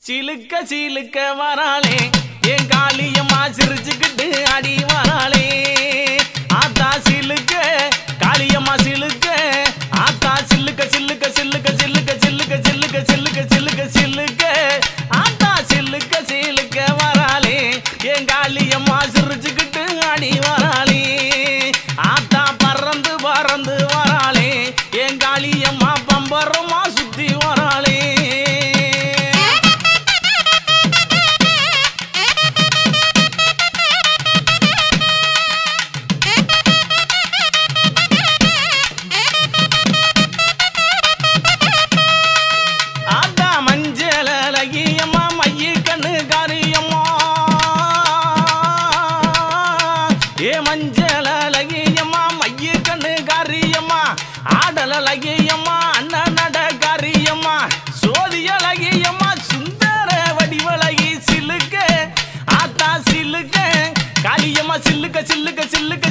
சிலுக்க சிலுக்க வராளே என் காளியம்மா சிரிச்சுக்கிட்டு அடி வராளே ஆத்தா சிலுக்க காளியம்மா சிலுக்க ஆத்தா சிலுக்க சிலுக்க சிலுக்க சிலுக்க சிலுக்க சிலுக்க சிலுக்க சிலுக்க சிலுக்க ஆத்தா சிலுக்க சிலுக்க வராளே என் காளியம்மா சிரிச்சுக்கிட்டு அடி வராளே ஆத்தா பறந்து பறந்து வராளே என் காளியம்மா பம்பரமா சுத்தி வராளே மஞ்சள் அழகியம்மா மைய கண்ணு காரியம்மா ஆடல் அழகியம்மா அண்ணன் நட காரியம்மா சோதி அழகியம்மா சுந்தர வடிவழகி சிலுக்க ஆத்தா சிலுக்க காளியம்மா சில்லுக்க சில்லுக்க சில்லுக்க